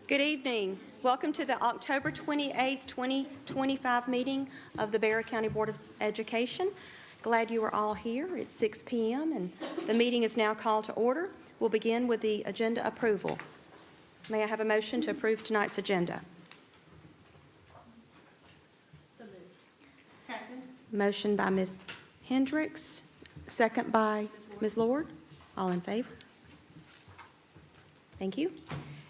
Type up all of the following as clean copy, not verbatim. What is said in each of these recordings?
Good evening. Welcome to the October 28th, 2025 meeting of the Barrow County Board of Education. Glad you are all here. It's 6 p.m. and the meeting is now called to order. We'll begin with the agenda approval. May I have a motion to approve tonight's agenda? So moved. Second. Motion by Ms. Hendricks, second by Ms. Lord. All in favor? Thank you.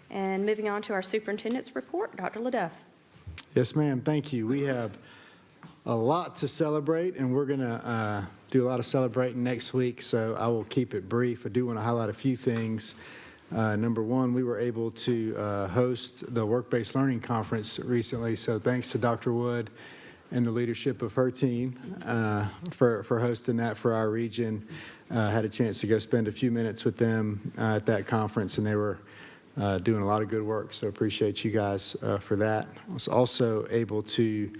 And moving on to our superintendent's report, Dr. LaDuff. Yes, ma'am. Thank you. We have a lot to celebrate, and we're going to do a lot of celebrating next week, so I will keep it brief. I do want to highlight a few things. Number one, we were able to host the Work-Based Learning Conference recently, so thanks to Dr. Wood and the leadership of her team for hosting that for our region. Had a chance to go spend a few minutes with them at that conference, and they were doing a lot of good work, so appreciate you guys for that. I was also able to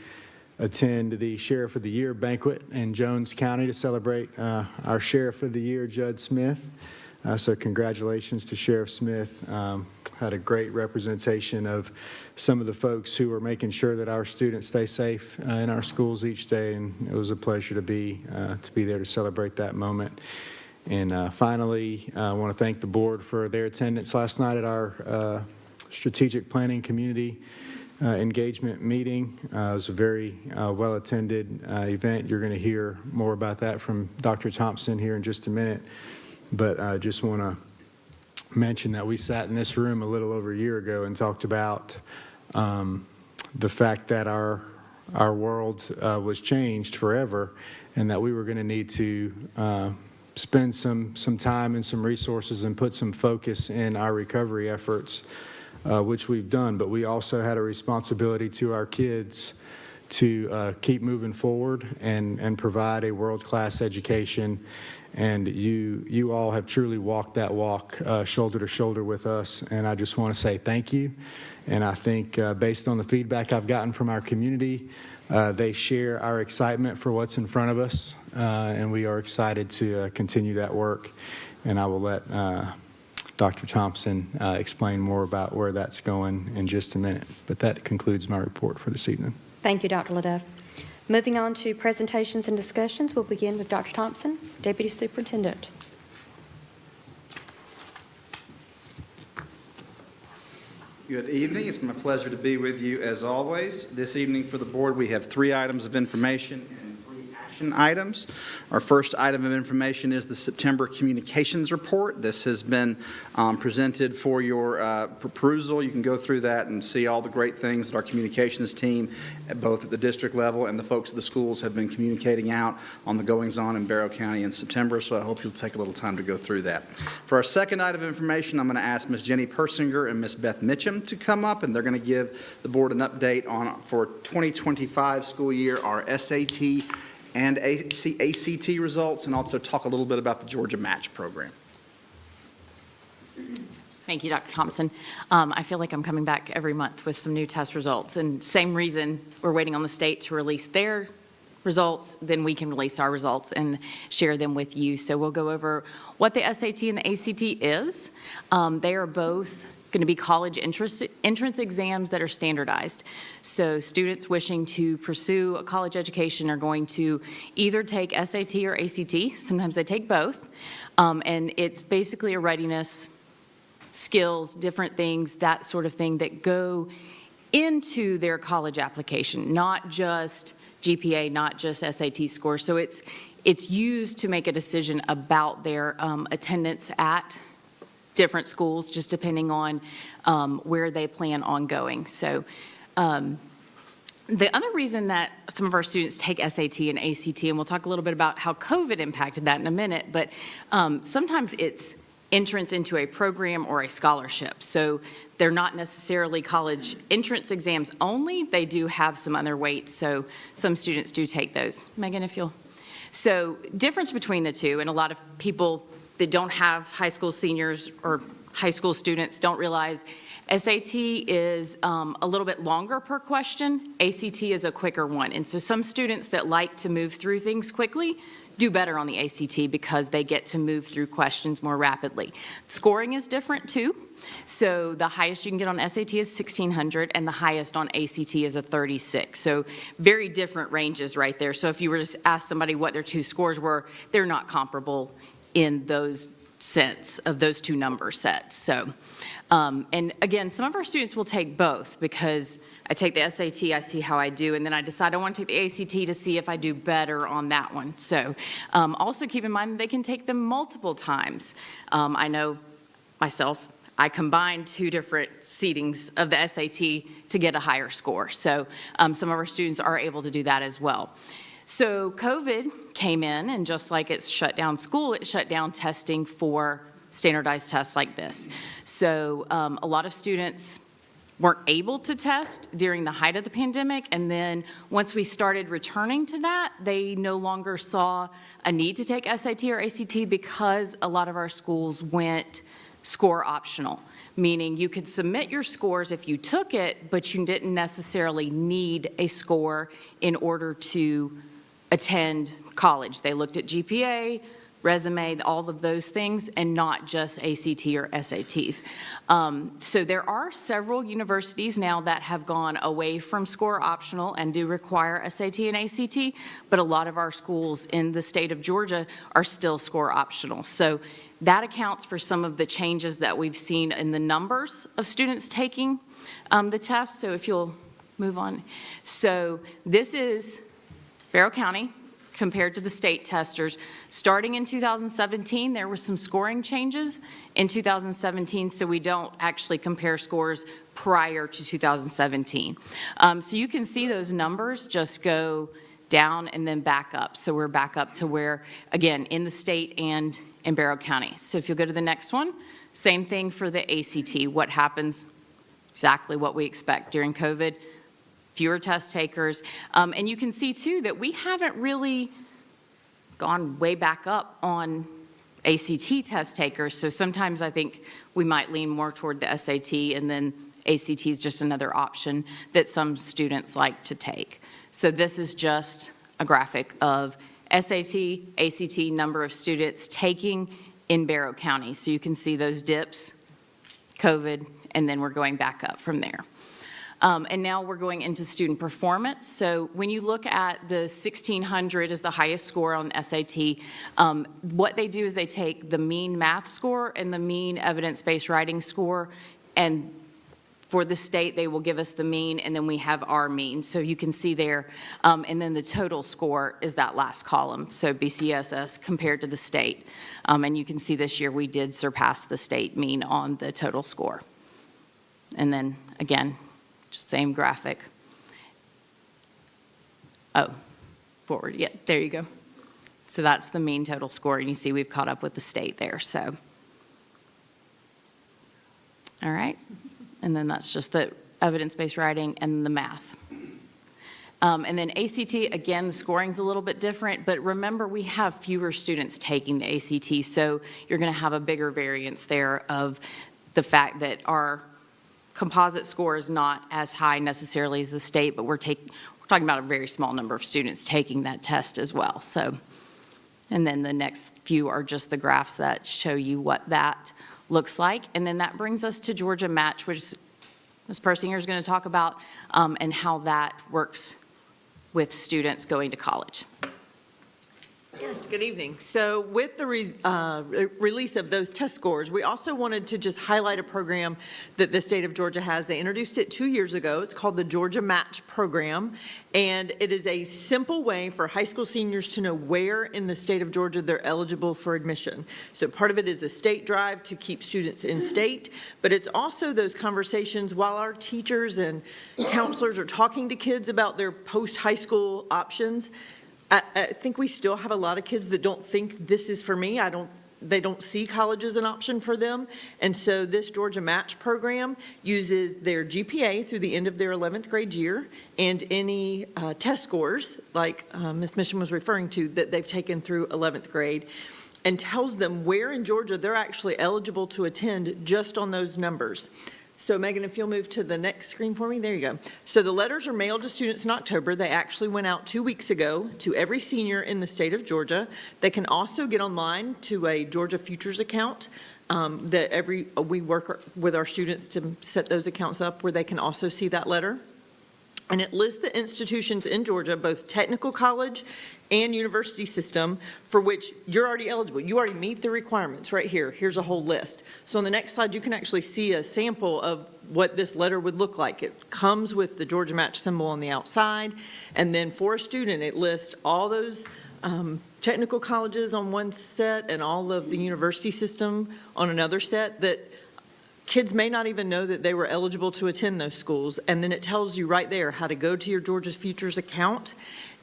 attend the Sheriff of the Year banquet in Jones County to celebrate our Sheriff of the Year, Judd Smith. So congratulations to Sheriff Smith. Had a great representation of some of the folks who are making sure that our students stay safe in our schools each day, and it was a pleasure to be there to celebrate that moment. And finally, I want to thank the board for their attendance last night at our strategic planning community engagement meeting. It was a very well-attended event. You're going to hear more about that from Dr. Thompson here in just a minute. But I just want to mention that we sat in this room a little over a year ago and talked about the fact that our world was changed forever, and that we were going to need to spend some time and some resources and put some focus in our recovery efforts, which we've done. But we also had a responsibility to our kids to keep moving forward and provide a world-class education. And you all have truly walked that walk shoulder to shoulder with us, and I just want to say thank you. And I think based on the feedback I've gotten from our community, they share our excitement for what's in front of us, and we are excited to continue that work. And I will let Dr. Thompson explain more about where that's going in just a minute. But that concludes my report for this evening. Thank you, Dr. LaDuff. Moving on to presentations and discussions, we'll begin with Dr. Thompson, Deputy Superintendent. Good evening. It's my pleasure to be with you as always. This evening for the board, we have 3 items of information and 3 action items. Our first item of information is the September Communications Report. This has been presented for your perusal. You can go through that and see all the great things that our communications team, both at the district level and the folks at the schools, have been communicating out on the goings-on in Barrow County in September, so I hope you'll take a little time to go through that. For our second item of information, I'm going to ask Ms. Jenny Persinger and Ms. Beth Mitchum to come up, and they're going to give the board an update on, for 2025 school year, our SAT and ACT results, and also talk a little bit about the Georgia Match program. Thank you, Dr. Thompson. I feel like I'm coming back every month with some new test results, and same reason we're waiting on the state to release their results, then we can release our results and share them with you. So we'll go over what the SAT and the ACT is. They are both going to be college entrance exams that are standardized. So students wishing to pursue a college education are going to either take SAT or ACT. Sometimes they take both. And it's basically a readiness, skills, different things, that sort of thing that go into their college application, not just GPA, not just SAT scores. So it's used to make a decision about their attendance at different schools, just depending on where they plan on going. So the other reason that some of our students take SAT and ACT, and we'll talk a little bit about how COVID impacted that in a minute, but sometimes it's entrance into a program or a scholarship. So they're not necessarily college entrance exams only. They do have some other weights, so some students do take those. Megan, if you'll. So difference between the two, and a lot of people that don't have high school seniors or high school students don't realize SAT is a little bit longer per question. ACT is a quicker one. And so some students that like to move through things quickly do better on the ACT because they get to move through questions more rapidly. Scoring is different too. So the highest you can get on SAT is 1,600, and the highest on ACT is a 36. So very different ranges right there. So if you were to ask somebody what their two scores were, they're not comparable in those sense of those two number sets. So, and again, some of our students will take both because I take the SAT, I see how I do, and then I decide I want to take the ACT to see if I do better on that one. So also keep in mind that they can take them multiple times. I know myself, I combined two different seatings of the SAT to get a higher score. So some of our students are able to do that as well. So COVID came in, and just like it's shut down school, it shut down testing for standardized tests like this. So a lot of students weren't able to test during the height of the pandemic, and then once we started returning to that, they no longer saw a need to take SAT or ACT because a lot of our schools went score optional, meaning you could submit your scores if you took it, but you didn't necessarily need a score in order to attend college. They looked at GPA, resume, all of those things, and not just ACT or SATs. So there are several universities now that have gone away from score optional and do require SAT and ACT, but a lot of our schools in the state of Georgia are still score optional. So that accounts for some of the changes that we've seen in the numbers of students taking the test. So if you'll move on. So this is Barrow County compared to the state testers. Starting in 2017, there were some scoring changes in 2017, so we don't actually compare scores prior to 2017. So you can see those numbers just go down and then back up. So we're back up to where, again, in the state and in Barrow County. So if you'll go to the next one, same thing for the ACT. What happens? Exactly what we expect during COVID. Fewer test takers. And you can see, too, that we haven't really gone way back up on ACT test takers. So sometimes I think we might lean more toward the SAT, and then ACT is just another option that some students like to take. So this is just a graphic of SAT, ACT number of students taking in Barrow County. So you can see those dips, COVID, and then we're going back up from there. And now we're going into student performance. So when you look at the 1,600 as the highest score on SAT, what they do is they take the mean math score and the mean evidence-based writing score, and for the state, they will give us the mean, and then we have our mean. So you can see there, and then the total score is that last column, so BCSS compared to the state. And you can see this year we did surpass the state mean on the total score. And then, again, same graphic. Oh, forward, yeah, there you go. So that's the mean total score, and you see we've caught up with the state there, so. All right, and then that's just the evidence-based writing and the math. And then ACT, again, the scoring's a little bit different, but remember we have fewer students taking the ACT, so you're gonna have a bigger variance there of the fact that our composite score is not as high necessarily as the state, but we're talking about a very small number of students taking that test as well. So, and then the next few are just the graphs that show you what that looks like. And then that brings us to Georgia Match, which Ms. Persinger is going to talk about, and how that works with students going to college. Yes, good evening. So with the release of those test scores, we also wanted to just highlight a program that the state of Georgia has. They introduced it 2 years ago. It's called the Georgia Match Program, and it is a simple way for high school seniors to know where in the state of Georgia they're eligible for admission. So part of it is a state drive to keep students in state, but it's also those conversations while our teachers and counselors are talking to kids about their post-high school options. I think we still have a lot of kids that don't think this is for me. They don't see college as an option for them. And so this Georgia Match program uses their GPA through the end of their 11th grade year and any test scores, like Ms. Mission was referring to, that they've taken through 11th grade, and tells them where in Georgia they're actually eligible to attend just on those numbers. So Megan, if you'll move to the next screen for me, there you go. So the letters are mailed to students in October. They actually went out 2 weeks ago to every senior in the state of Georgia. They can also get online to a Georgia Futures account that we work with our students to set those accounts up where they can also see that letter. And it lists the institutions in Georgia, both technical college and university system, for which you're already eligible. You already meet the requirements right here. Here's a whole list. So on the next slide, you can actually see a sample of what this letter would look like. It comes with the Georgia Match symbol on the outside. And then for a student, it lists all those technical colleges on one set and all of the university system on another set that kids may not even know that they were eligible to attend those schools. And then it tells you right there how to go to your Georgia Futures account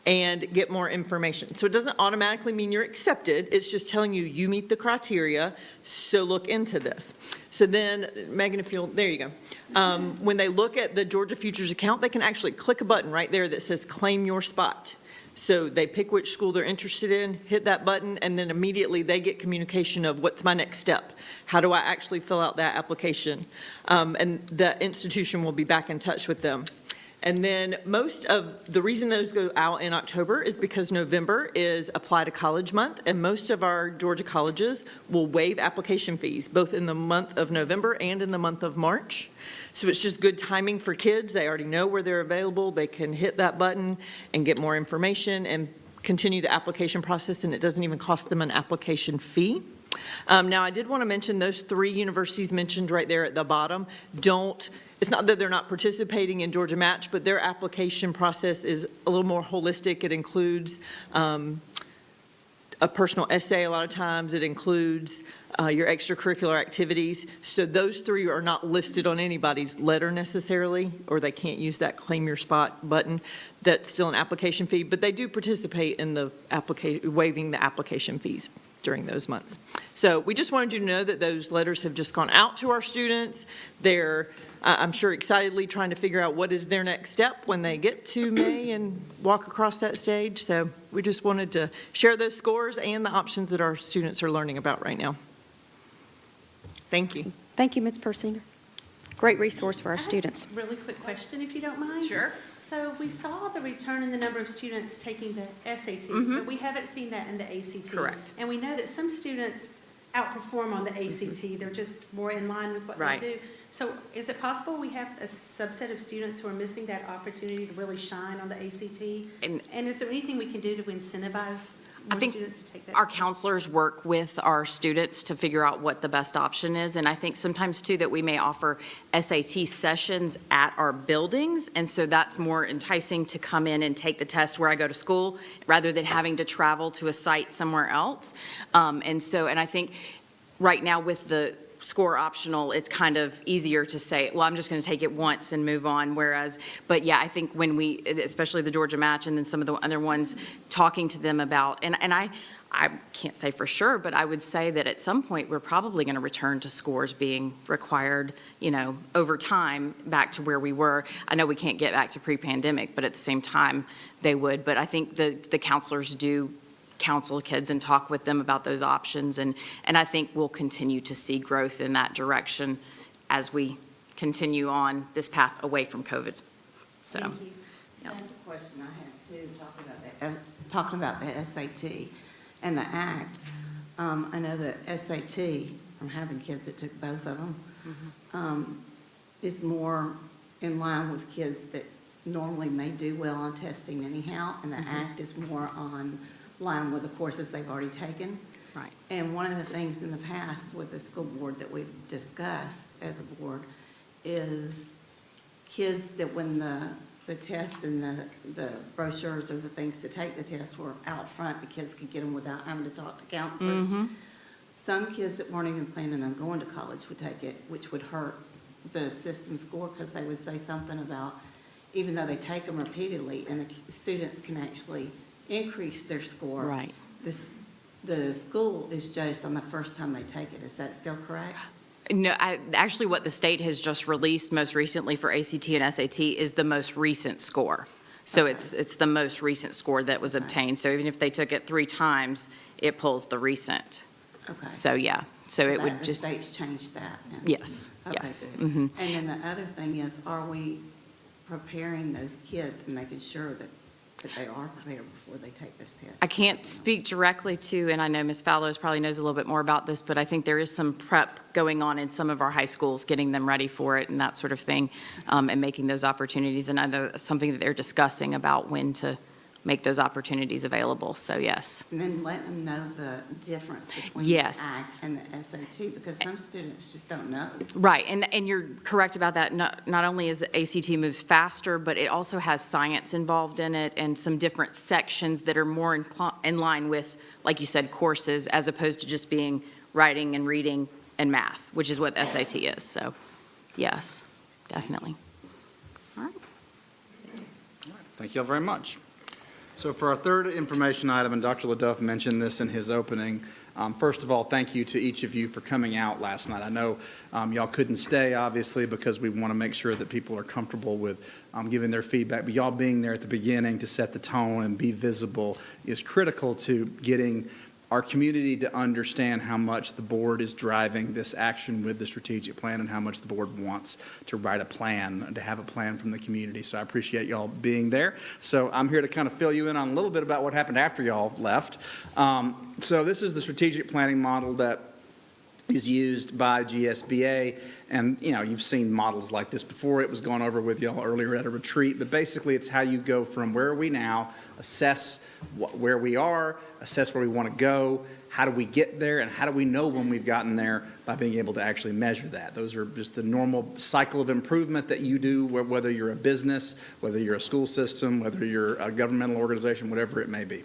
and get more information. So it doesn't automatically mean you're accepted. It's just telling you, you meet the criteria, so look into this. So then, Megan, if you'll, there you go. When they look at the Georgia Futures account, they can actually click a button right there that says claim your spot. So they pick which school they're interested in, hit that button, and then immediately they get communication of what's my next step? How do I actually fill out that application? And the institution will be back in touch with them. And then most of the reason those go out in October is because November is Apply to College Month, and most of our Georgia colleges will waive application fees, both in the month of November and in the month of March. So it's just good timing for kids. They already know where they're available. They can hit that button and get more information and continue the application process, and it doesn't even cost them an application fee. Now, I did want to mention those 3 universities mentioned right there at the bottom it's not that they're not participating in Georgia Match, but their application process is a little more holistic. It includes a personal essay a lot of times. It includes your extracurricular activities. So those 3 are not listed on anybody's letter necessarily, or they can't use that claim your spot button. That's still an application fee, but they do participate in the waiving the application fees during those months. So we just wanted you to know that those letters have just gone out to our students. They're, I'm sure, excitedly trying to figure out what is their next step when they get to May and walk across that stage. So we just wanted to share those scores and the options that our students are learning about right now. Thank you. Thank you, Ms. Persinger. Great resource for our I have students. a really quick question, if you don't mind. Sure. So we saw the return in the number of students taking the SAT, but we haven't seen that in the ACT. Correct. And we know that some students outperform on the ACT. They're just more in line with what Right. they do. So is it possible we have a subset of students who are missing that opportunity to really shine on the ACT? And is there anything we can do to incentivize I more think students to take that? our counselors work with our students to figure out what the best option is. And I think sometimes too that we may offer SAT sessions at our buildings. And so that's more enticing to come in and take the test where I go to school rather than having to travel to a site somewhere else. And I think right now with the score optional, it's kind of easier to say, well, I'm just going to take it once and move on. But yeah, I think when we, especially the Georgia Match and then some of the other ones, talking to them about, and I can't say for sure, but I would say that at some point, we're probably going to return to scores being required, over time back to where we were. I know we can't get back to pre-pandemic, but at the same time, they would. But I think the counselors do counsel kids and talk with them about those options. And I think we'll continue to see growth in that direction as we continue on this path away from COVID. So, Thank you. yeah. That's a question I had too, talking about the SAT and the ACT. I know that SAT, from having kids that took both of them, is more in line with kids that normally may do well on testing anyhow, and the ACT is more on line with the courses they've already taken. Right. And one of the things in the past with the school board that we've discussed as a board is kids that when the test and the brochures or the things to take the test were out front, the kids could get them without having to talk to counselors. Some kids that weren't even planning on going to college would take it, which would hurt the system score because they would say something about, even though they take them repeatedly and the students can actually increase their score. Right. The school is judged on the first time they take it. Is that still correct? No, actually what the state has just released most recently for ACT and SAT is the most recent score. So Okay. it's the most recent score that was Okay. obtained. So even if they took it 3 times, it pulls the recent. Okay. So, yeah. So it that would the just, state's changed that then? yes, Okay, yes. good. Mhm. And then the other thing is, are we preparing those kids and making sure that that they are prepared before they take this test? I can't speak directly to, and I know Ms. Fallows probably knows a little bit more about this, but I think there is some prep going on in some of our high schools, getting them ready for it and that sort of thing, and making those opportunities. And I know it's something that they're discussing about when to make those opportunities available. So yes. And then let them know the difference between the Yes. ACT and the SAT, because some students just don't know. Right, and you're correct about that. Not only is the ACT moves faster, but it also has science involved in it and some different sections that are more in line with, like you said, courses, as opposed to just being writing and reading and math, which is what SAT is. So, yes, definitely. All right. Thank you all very much. So for our third information item, and Dr. LaDuff mentioned this in his opening, first of all, thank you to each of you for coming out last night. I know y'all couldn't stay, obviously, because we want to make sure that people are comfortable with giving their feedback, but y'all being there at the beginning to set the tone and be visible is critical to getting our community to understand how much the board is driving this action with the strategic plan and how much the board wants to write a plan, to have a plan from the community. So I appreciate y'all being there. So I'm here to kind of fill you in on a little bit about what happened after y'all left. So this is the strategic planning model that is used by GSBA, and you've seen models like this before. It was gone over with y'all earlier at a retreat, but basically it's how you go from where are we now, assess where we are, assess where we want to go, how do we get there, and how do we know when we've gotten there by being able to actually measure that. Those are just the normal cycle of improvement that you do, whether you're a business, whether you're a school system, whether you're a governmental organization, whatever it may be.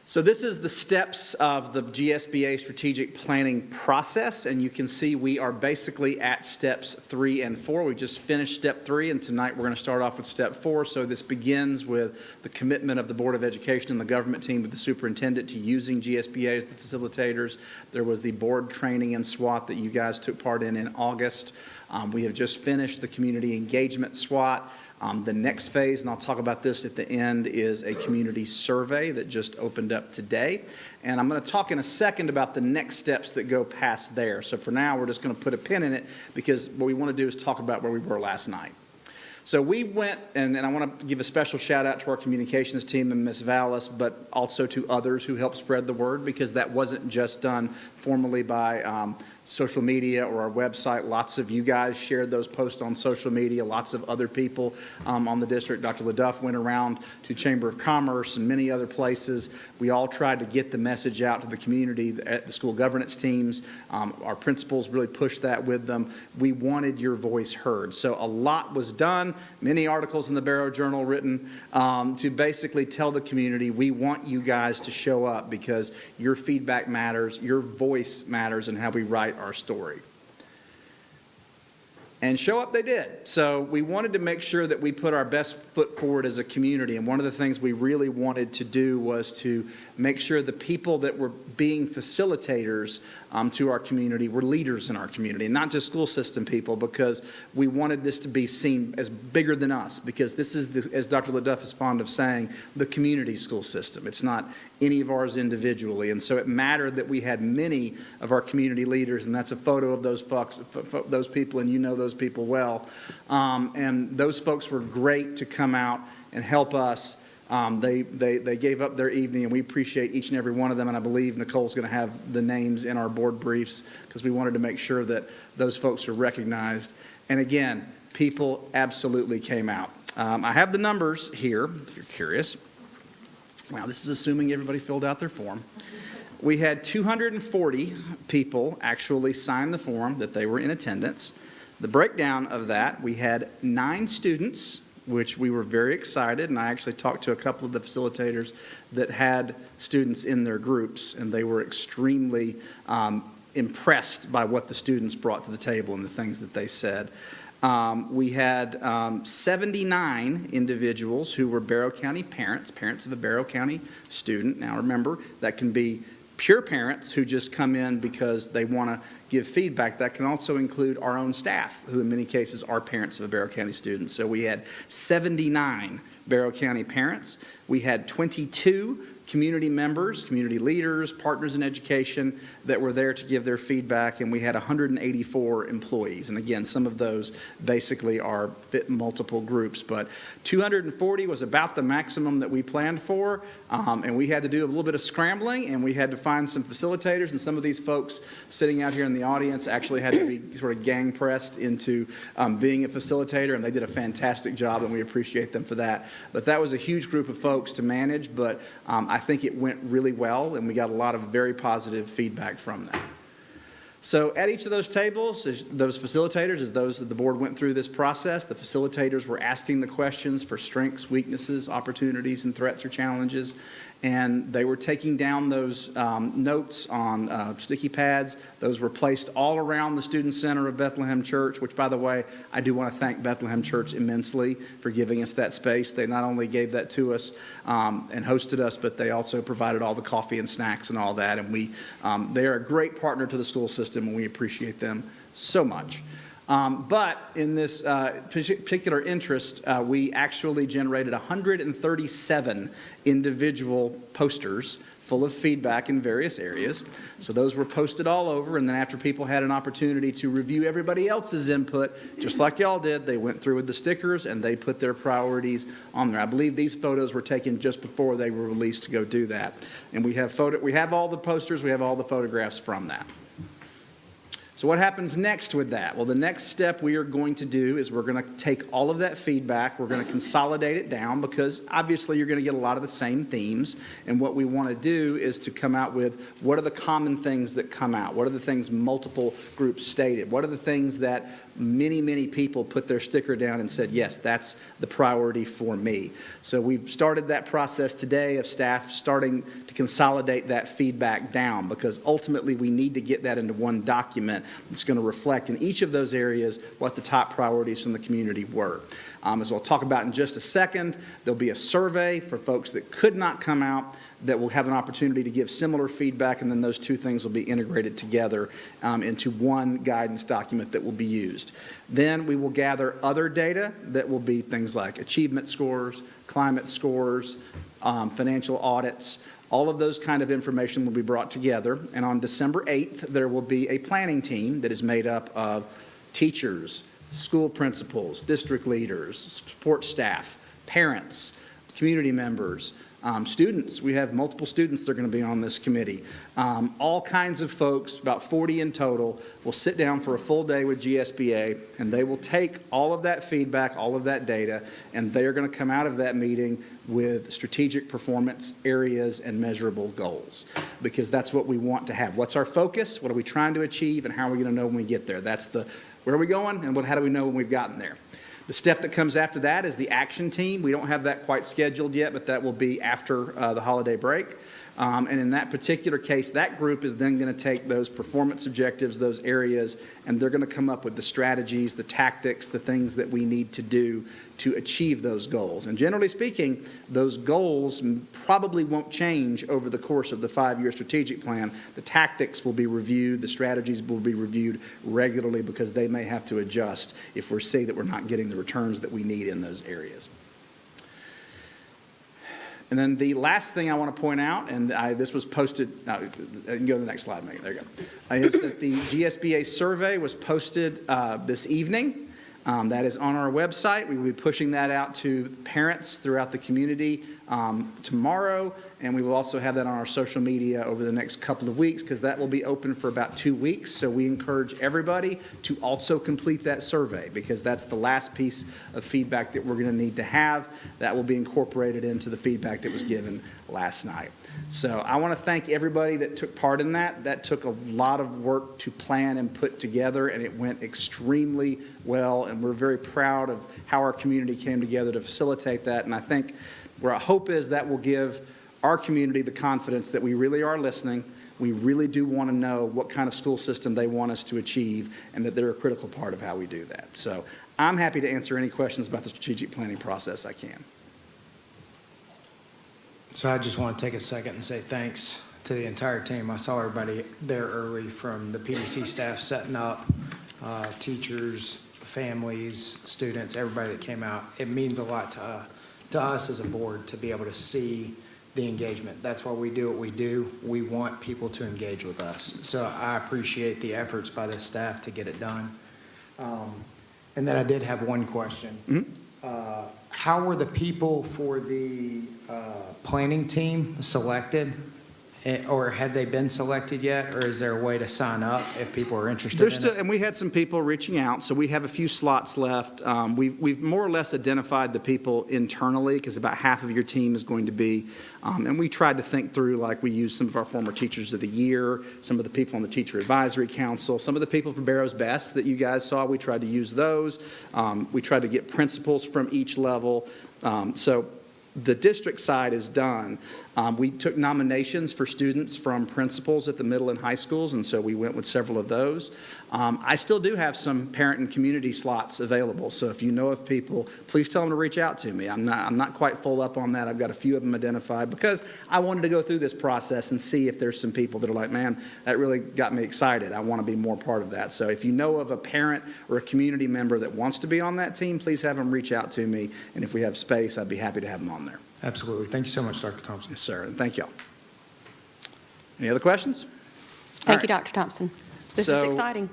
So this is the steps of the GSBA strategic planning process, and you can see we are basically at steps 3 and 4. We just finished step 3, and tonight we're going to start off with step 4. So this begins with the commitment of the Board of Education and the government team with the superintendent to using GSBA as the facilitators. There was the board training and SWAT that you guys took part in August. We have just finished the community engagement SWAT. The next phase, and I'll talk about this at the end, is a community survey that just opened up today. And I'm going to talk in a second about the next steps that go past there. So for now, we're just going to put a pin in it because what we want to do is talk about where we were last night. So we went, and I want to give a special shout out to our communications team and Ms. Vallis, but also to others who helped spread the word, because that wasn't just done formally by social media or our website. Lots of you guys shared those posts on social media. Lots of other people on the district. Dr. LaDuff went around to Chamber of Commerce and many other places. We all tried to get the message out to the community at the school governance teams. Our principals really pushed that with them. We wanted your voice heard. So a lot was done. Many articles in the Barrow Journal written to basically tell the community we want you guys to show up because your feedback matters, your voice matters in how we write our story. And show up they did. So we wanted to make sure that we put our best foot forward as a community. And one of the things we really wanted to do was to make sure the people that were being facilitators to our community were leaders in our community, and not just school system people, because we wanted this to be seen as bigger than us, because this is, as Dr. LaDuff is fond of saying, the community school system. It's not any of ours individually. And so it mattered that we had many of our community leaders, and that's a photo of those folks, those people, and you know those people well. And those folks were great to come out and help us. They gave up their evening, and we appreciate each and every one of them. And I believe Nicole's going to have the names in our board briefs because we wanted to make sure that those folks are recognized. And again, people absolutely came out. I have the numbers here, if you're curious. Now, this is assuming everybody filled out their form. We had 240 people actually sign the form that they were in attendance. The breakdown of that, we had 9 students, which we were very excited, and I actually talked to a couple of the facilitators that had students in their groups, and they were extremely impressed by what the students brought to the table and the things that they said. We had 79 individuals who were Barrow County parents of a Barrow County student. Now remember, that can be pure parents who just come in because they want to give feedback. That can also include our own staff, who in many cases are parents of a Barrow County student. So we had 79 Barrow County parents. We had 22 community members, community leaders, partners in education that were there to give their feedback, and we had 184 employees. And again, some of those basically fit multiple groups, but 240 was about the maximum that we planned for, and we had to do a little bit of scrambling, and we had to find some facilitators, and some of these folks sitting out here in the audience actually had to be sort of gang pressed into being a facilitator, and they did a fantastic job, and we appreciate them for that. But that was a huge group of folks to manage, but I think it went really well, and we got a lot of very positive feedback from that. So at each of those tables, those facilitators, as those that the board went through this process, the facilitators were asking the questions for strengths, weaknesses, opportunities, and threats or challenges. And they were taking down those notes on sticky pads. Those were placed all around the Student Center of Bethlehem Church, which, by the way, I do want to thank Bethlehem Church immensely for giving us that space. They not only gave that to us and hosted us, but they also provided all the coffee and snacks and all that. And they are a great partner to the school system, and we appreciate them so much. But in this particular interest, we actually generated 137 individual posters full of feedback in various areas. So those were posted all over, and then after people had an opportunity to review everybody else's input, just like y'all did, they went through with the stickers and they put their priorities on there. I believe these photos were taken just before they were released to go do that. And we have all the posters, we have all the photographs from that. So what happens next with that? Well, the next step we are going to do is we're going to take all of that feedback, we're going to consolidate it down, because obviously you're going to get a lot of the same themes, and what we want to do is to come out with what are the common things that come out, what are the things multiple groups stated, what are the things that many people put their sticker down and said, yes, that's the priority for me. So we've started that process today of staff starting to consolidate that feedback down, because ultimately we need to get that into one document that's going to reflect in each of those areas what the top priorities from the community were. As we'll talk about in just a second, there'll be a survey for folks that could not come out that will have an opportunity to give similar feedback, and then those two things will be integrated together into one guidance document that will be used. Then we will gather other data that will be things like achievement scores, climate scores, financial audits. All of those kind of information will be brought together, and on December 8th, there will be a planning team that is made up of teachers, school principals, district leaders, support staff, parents, community members, students. We have multiple students that are going to be on this committee. All kinds of folks, about 40 in total, will sit down for a full day with GSBA, and they will take all of that feedback, all of that data, and they are going to come out of that meeting with strategic performance areas and measurable goals, because that's what we want to have. What's our focus? What are we trying to achieve, and how are we going to know when we get there? That's where are we going, and how do we know when we've gotten there? The step that comes after that is the action team. We don't have that quite scheduled yet, but that will be after the holiday break. And in that particular case, that group is then going to take those performance objectives, those areas, and they're going to come up with the strategies, the tactics, the things that we need to do to achieve those goals. And generally speaking, those goals probably won't change over the course of the 5-year strategic plan. The tactics will be reviewed, the strategies will be reviewed regularly, because they may have to adjust if we see that we're not getting the returns that we need in those areas. And then the last thing I want to point out, and this was posted, you can go to the next slide, Megan, there you go, is that the GSBA survey was posted this evening. That is on our website. We will be pushing that out to parents throughout the community tomorrow, and we will also have that on our social media over the next couple of weeks, because that will be open for about 2 weeks. So we encourage everybody to also complete that survey, because that's the last piece of feedback that we're going to need to have. That will be incorporated into the feedback that was given last night. So I want to thank everybody that took part in that. That took a lot of work to plan and put together, and it went extremely well, and we're very proud of how our community came together to facilitate that. And I think where our hope is that will give our community the confidence that we really are listening. We really do want to know what kind of school system they want us to achieve, and that they're a critical part of how we do that. So I'm happy to answer any questions about the strategic planning process I can. So I just want to take a second and say thanks to the entire team. I saw everybody there early, from the PDC staff setting up, teachers, families, students, everybody that came out. It means a lot to us as a board to be able to see the engagement. That's why we do what we do. We want people to engage with us. So I appreciate the efforts by the staff to get it done. And then I did have one question. How were the people for the planning team selected? Or have they been selected yet? Or is there a way to sign up if people are interested There's in still, it? and we had some people reaching out, so we have a few slots left. We've more or less identified the people internally, because about half of your team is going to be, and we tried to think through, like we used some of our former teachers of the year, some of the people on the Teacher Advisory Council, some of the people from Barrow's Best that you guys saw, we tried to use those. We tried to get principals from each level. So the district side is done. We took nominations for students from principals at the middle and high schools, and so we went with several of those. I still do have some parent and community slots available, so if you know of people, please tell them to reach out to me. I'm not quite full up on that. I've got a few of them identified because I wanted to go through this process and see if there's some people that are like, man, that really got me excited. I want to be more part of that. So if you know of a parent or a community member that wants to be on that team, please have them reach out to me, and if we have space, I'd be happy to have them on there. Absolutely. Thank you so much, Dr. Thompson. Yes, sir, and thank y'all. Any other questions? Thank you, Dr. Thompson. This is So- exciting.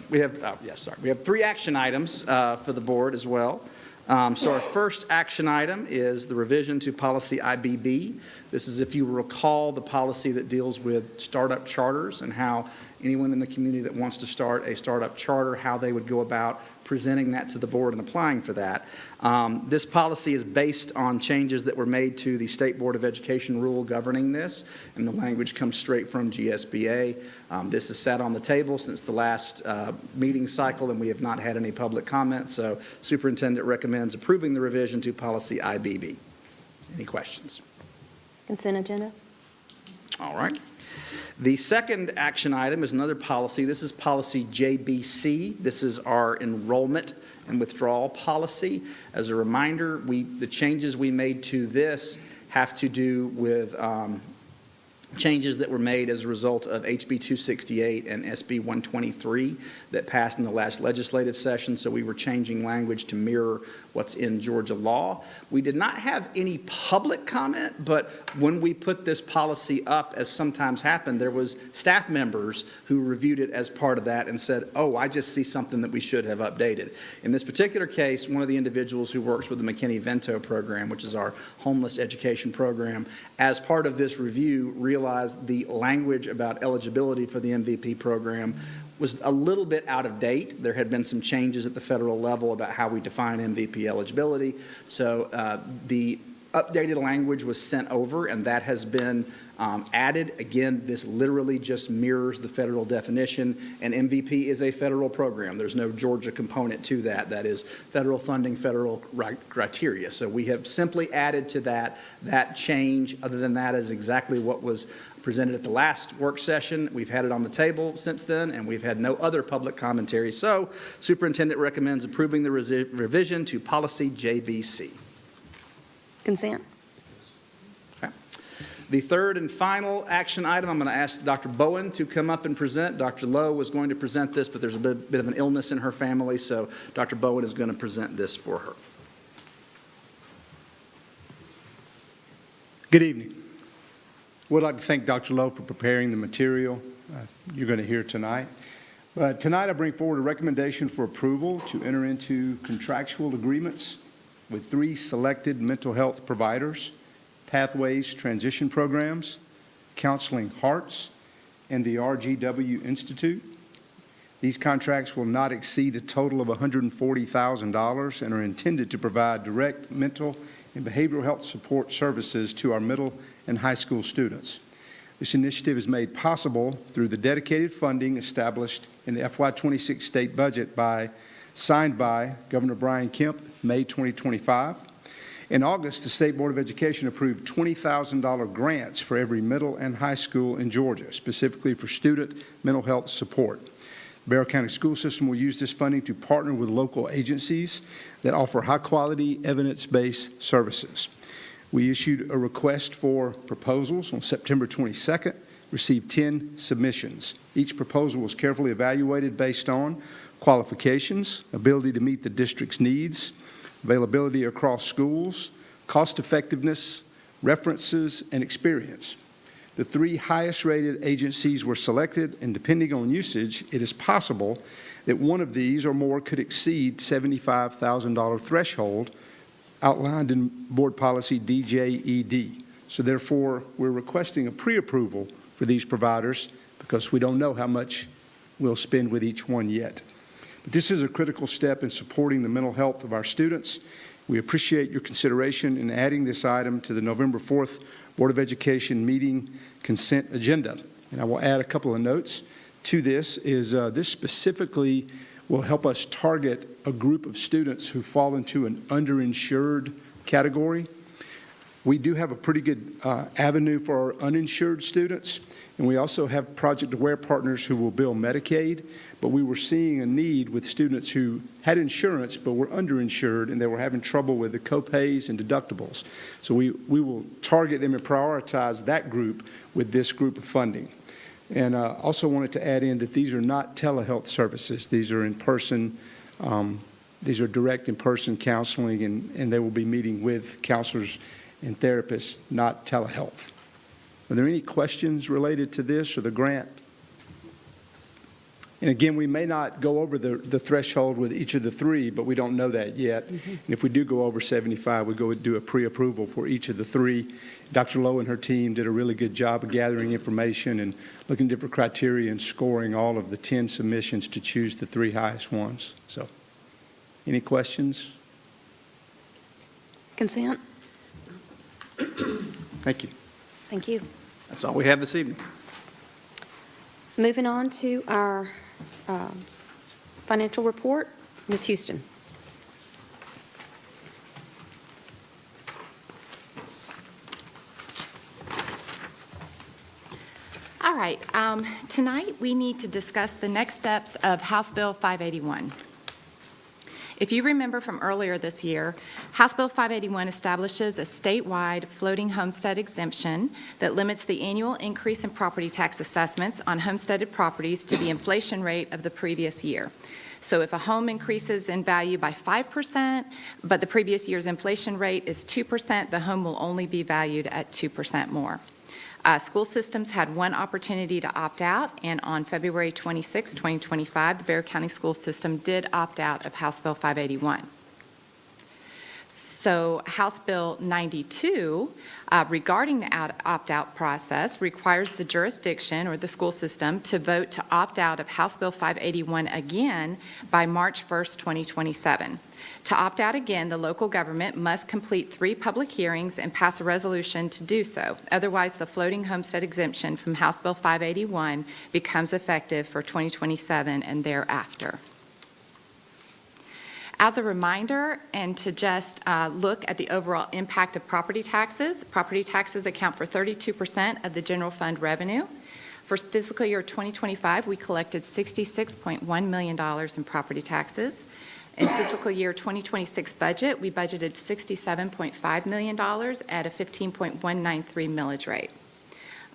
We have 3 action items for the board as well. So our first action item is the revision to policy IBB. This is, if you recall, the policy that deals with startup charters and how anyone in the community that wants to start a startup charter, how they would go about presenting that to the board and applying for that. This policy is based on changes that were made to the State Board of Education rule governing this, and the language comes straight from GSBA. This has sat on the table since the last meeting cycle, and we have not had any public comment, so Superintendent recommends approving the revision to policy IBB. Any questions? Consent agenda? All right. The second action item is another policy. This is policy JBC. This is our enrollment and withdrawal policy. As a reminder, the changes we made to this have to do with changes that were made as a result of HB 268 and SB 123 that passed in the last legislative session, so we were changing language to mirror what's in Georgia law. We did not have any public comment, but when we put this policy up, as sometimes happened, there was staff members who reviewed it as part of that and said, oh, I just see something that we should have updated. In this particular case, one of the individuals who works with the McKinney-Vento program, which is our homeless education program, as part of this review, realized the language about eligibility for the MVP program was a little bit out of date. There had been some changes at the federal level about how we define MVP eligibility. So the updated language was sent over, and that has been added. Again, this literally just mirrors the federal definition, and MVP is a federal program. There's no Georgia component to that. That is federal funding, federal criteria. So we have simply added to that change. Other than that is exactly what was presented at the last work session. We've had it on the table since then, and we've had no other public commentary. So Superintendent recommends approving the revision to policy JBC. Consent? Okay. The third and final action item, I'm going to ask Dr. Bowen to come up and present. Dr. Lowe was going to present this, but there's a bit of an illness in her family, so Dr. Bowen is going to present this for her. Good evening. Would like to thank Dr. Lowe for preparing the material you're going to hear tonight. Tonight I bring forward a recommendation for approval to enter into contractual agreements with 3 selected mental health providers, Pathways Transition Programs, Counseling Hearts, and the RGW Institute. These contracts will not exceed a total of $140,000 and are intended to provide direct mental and behavioral health support services to our middle and high school students. This initiative is made possible through the dedicated funding established in the FY26 state budget signed by Governor Brian Kemp, May 2025. In August, the State Board of Education approved $20,000 grants for every middle and high school in Georgia, specifically for student mental health support. The Barrow County School System will use this funding to partner with local agencies that offer high-quality, evidence-based services. We issued a request for proposals on September 22nd, received 10 submissions. Each proposal was carefully evaluated based on qualifications, ability to meet the district's needs, availability across schools, cost effectiveness, references, and experience. The 3 highest-rated agencies were selected, and depending on usage, it is possible that one of these or more could exceed $75,000 threshold outlined in Board Policy DJED. So therefore, we're requesting a pre-approval for these providers because we don't know how much we'll spend with each one yet. But this is a critical step in supporting the mental health of our students. We appreciate your consideration in adding this item to the November 4th Board of Education meeting consent agenda. And I will add a couple of notes to this. This specifically will help us target a group of students who fall into an underinsured category. We do have a pretty good avenue for our uninsured students, and we also have Project Aware partners who will bill Medicaid, but we were seeing a need with students who had insurance but were underinsured, and they were having trouble with the copays and deductibles. So we will target them and prioritize that group with this group of funding. And also wanted to add in that these are not telehealth services. These are in-person, these are direct in-person counseling, and they will be meeting with counselors and therapists, not telehealth. Are there any questions related to this or the grant? And again, we may not go over the threshold with each of the 3, but we don't know that yet. And if we do go over 75, we go do a pre-approval for each of the 3. Dr. Lowe and her team did a really good job of gathering information and looking at different criteria and scoring all of the 10 submissions to choose the 3 highest ones. So, any questions? Consent? Thank you. Thank you. That's all we have this evening. Moving on to our financial report, Ms. Houston. All right, tonight we need to discuss the next steps of House Bill 581. If you remember from earlier this year, House Bill 581 establishes a statewide floating homestead exemption that limits the annual increase in property tax assessments on homesteaded properties to the inflation rate of the previous year. So if a home increases in value by 5%, but the previous year's inflation rate is 2%, the home will only be valued at 2% more. School systems had one opportunity to opt out, and on February 26, 2025, the Bexar County School System did opt out of House Bill 581. So House Bill 92, regarding the opt-out process, requires the jurisdiction or the school system to vote to opt out of House Bill 581 again by March 1st, 2027. To opt out again, the local government must complete 3 public hearings and pass a resolution to do so. Otherwise, the floating homestead exemption from House Bill 581 becomes effective for 2027 and thereafter. As a reminder, and to just look at the overall impact of property taxes account for 32% of the general fund revenue. For fiscal year 2025, we collected $66.1 million in property taxes. In fiscal year 2026 budget, we budgeted $67.5 million at a 15.193 millage rate.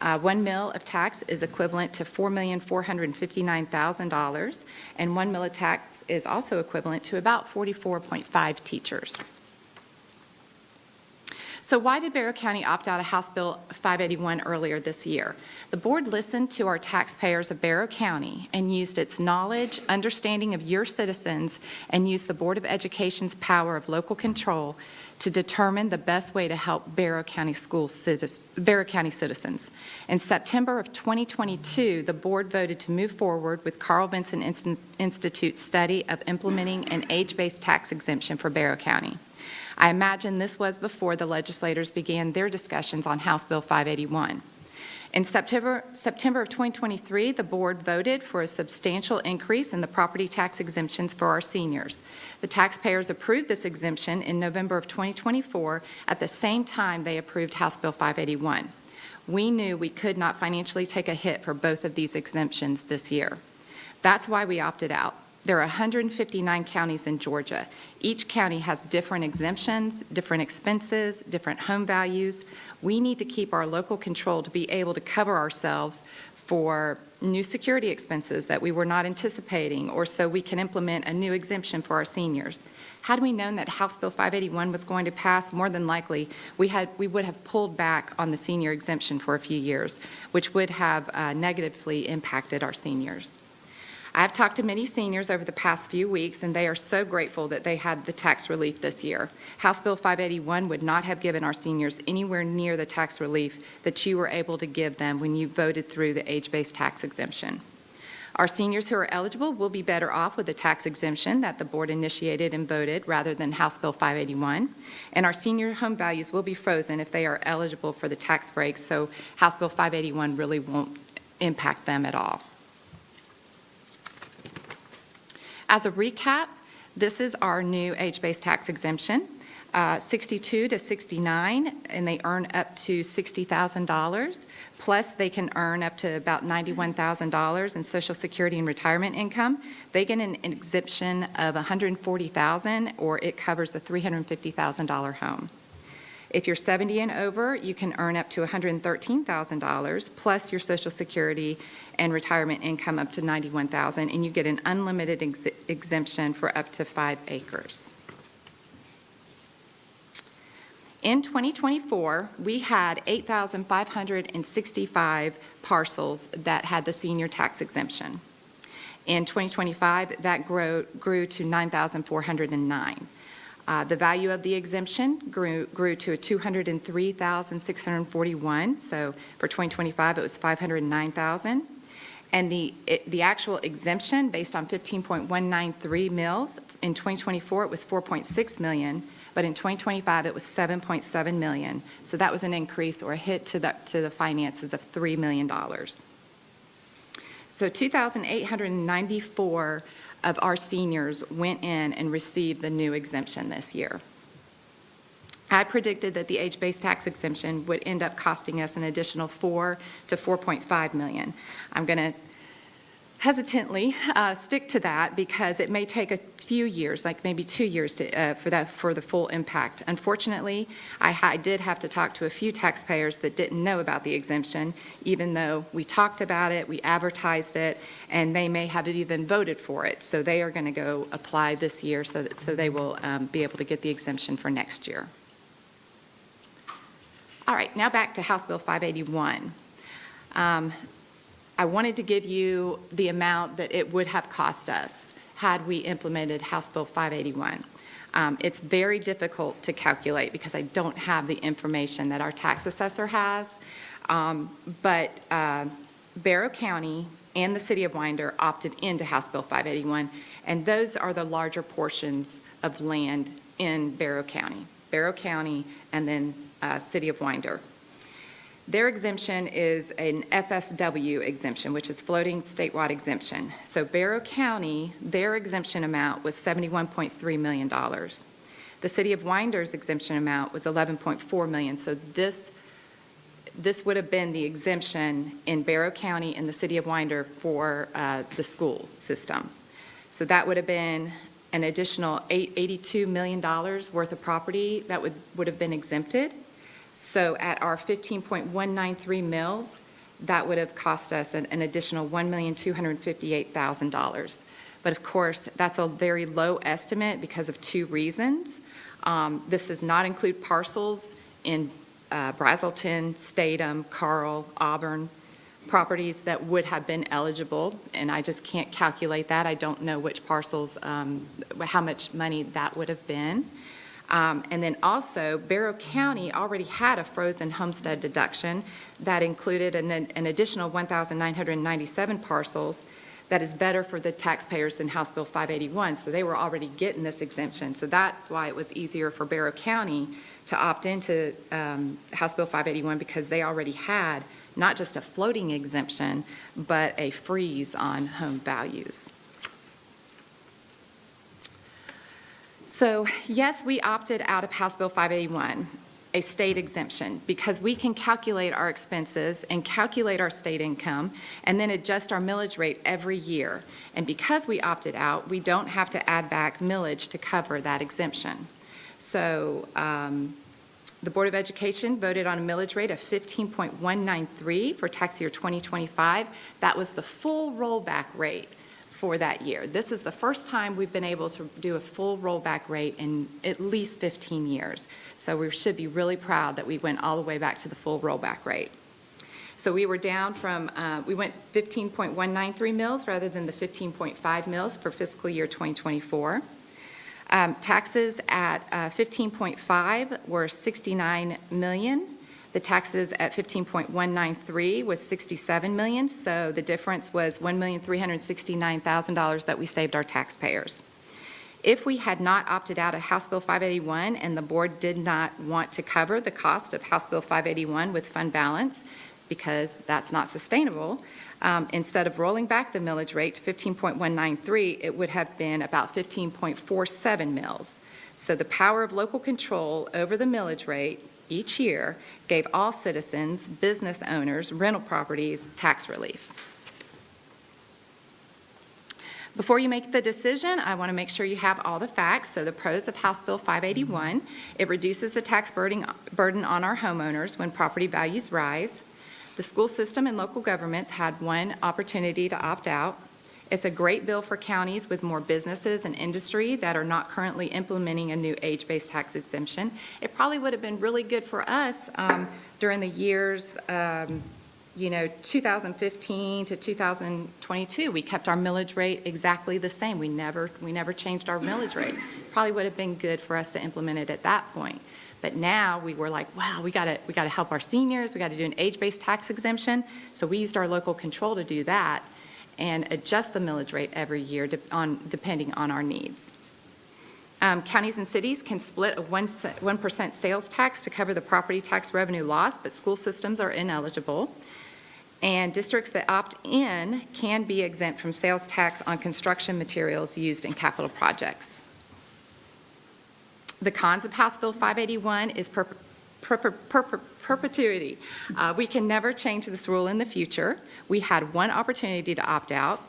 1 mil of tax is equivalent to $4,459,000, and 1 mil of tax is also equivalent to about 44.5 teachers. So why did Bexar County opt out of House Bill 581 earlier this year? The board listened to our taxpayers of Bexar County and used its knowledge, understanding of your citizens, and used the Board of Education's power of local control to determine the best way to help Bexar County citizens. In September of 2022, the board voted to move forward with Carl Vinson Institute's study of implementing an age-based tax exemption for Bexar County. I imagine this was before the legislators began their discussions on House Bill 581. In September of 2023, the board voted for a substantial increase in the property tax exemptions for our seniors. The taxpayers approved this exemption in November of 2024 at the same time they approved House Bill 581. We knew we could not financially take a hit for both of these exemptions this year. That's why we opted out. There are 159 counties in Georgia. Each county has different exemptions, different expenses, different home values. We need to keep our local control to be able to cover ourselves for new security expenses that we were not anticipating, or so we can implement a new exemption for our seniors. Had we known that House Bill 581 was going to pass, more than likely, we would have pulled back on the senior exemption for a few years, which would have negatively impacted our seniors. I've talked to many seniors over the past few weeks, and they are so grateful that they had the tax relief this year. House Bill 581 would not have given our seniors anywhere near the tax relief that you were able to give them when you voted through the age-based tax exemption. Our seniors who are eligible will be better off with the tax exemption that the board initiated and voted rather than House Bill 581. And our senior home values will be frozen if they are eligible for the tax breaks, so House Bill 581 really won't impact them at all. As a recap, this is our new age-based tax exemption, 62 to 69, and they earn up to $60,000. Plus, they can earn up to about $91,000 in Social Security and retirement income. They get an exemption of $140,000, or it covers a $350,000 home. If you're 70 and over, you can earn up to $113,000 plus your Social Security and retirement income up to $91,000, and you get an unlimited exemption for up to 5 acres. In 2024, we had 8,565 parcels that had the senior tax exemption. In 2025, that grew to 9,409. The value of the exemption grew to $203,641. So for 2025, it was $509,000. And the actual exemption, based on 15.193 mills, in 2024 it was $4.6 million, but in 2025 it was $7.7 million. So that was an increase or a hit to the finances of $3 million. So 2,894 of our seniors went in and received the new exemption this year. I predicted that the age-based tax exemption would end up costing us an additional $4 to $4.5 million. I'm going to hesitantly stick to that because it may take a few years, like maybe 2 years for the full impact. Unfortunately, I did have to talk to a few taxpayers that didn't know about the exemption, even though we talked about it, we advertised it, and they may have even voted for it. So they are going to go apply this year so they will be able to get the exemption for next year. All right, now back to House Bill 581. I wanted to give you the amount that it would have cost us had we implemented House Bill 581. It's very difficult to calculate because I don't have the information that our tax assessor has, but Barrow County and the City of Winder opted into House Bill 581, and those are the larger portions of land in Barrow County and then City of Winder. Their exemption is an FSW exemption, which is floating statewide exemption. So Barrow County, their exemption amount was $71.3 million. The City of Winder's exemption amount was $11.4 million. So this would have been the exemption in Barrow County and the City of Winder for the school system. So that would have been an additional $82 million worth of property that would have been exempted. So at our 15.193 mills, that would have cost us an additional $1,258,000. But of course, that's a very low estimate because of 2 reasons. This does not include parcels in Brazelton, Statham, Carl, Auburn, properties that would have been eligible, and I just can't calculate that. I don't know which parcels, how much money that would have been. And then also, Barrow County already had a frozen homestead deduction that included an additional 1,997 parcels that is better for the taxpayers than House Bill 581. So they were already getting this exemption. So that's why it was easier for Barrow County to opt into House Bill 581 because they already had not just a floating exemption, but a freeze on home values. So yes, we opted out of House Bill 581, a state exemption, because we can calculate our expenses and calculate our state income and then adjust our millage rate every year. And because we opted out, we don't have to add back millage to cover that exemption. So the Board of Education voted on a millage rate of 15.193 for tax year 2025. That was the full rollback rate for that year. This is the first time we've been able to do a full rollback rate in at least 15 years. So we should be really proud that we went all the way back to the full rollback rate. So we were down from, we went 15.193 mils rather than the 15.5 mils for fiscal year 2024. Taxes at 15.5 were 69 million. The taxes at 15.193 was 67 million, so the difference was $1,369,000 that we saved our taxpayers. If we had not opted out of House Bill 581 and the board did not want to cover the cost of House Bill 581 with fund balance, because that's not sustainable, instead of rolling back the millage rate to 15.193, it would have been about 15.47 mils. So the power of local control over the millage rate each year gave all citizens, business owners, rental properties tax relief. Before you make the decision, I want to make sure you have all the facts. So the pros of House Bill 581, it reduces the tax burden on our homeowners when property values rise. The school system and local governments had one opportunity to opt out. It's a great bill for counties with more businesses and industry that are not currently implementing a new age-based tax exemption. It probably would have been really good for us during the years 2015 to 2022. We kept our millage rate exactly the same. We never changed our millage rate. Probably would have been good for us to implement it at that point. But now we were like, wow, we got to help our seniors. We got to do an age-based tax exemption. So we used our local control to do that and adjust the millage rate every year depending on our needs. Counties and cities can split a 1% sales tax to cover the property tax revenue loss, but school systems are ineligible. And districts that opt in can be exempt from sales tax on construction materials used in capital projects. The cons of House Bill 581 is perpetuity. We can never change this rule in the future. We had one opportunity to opt out,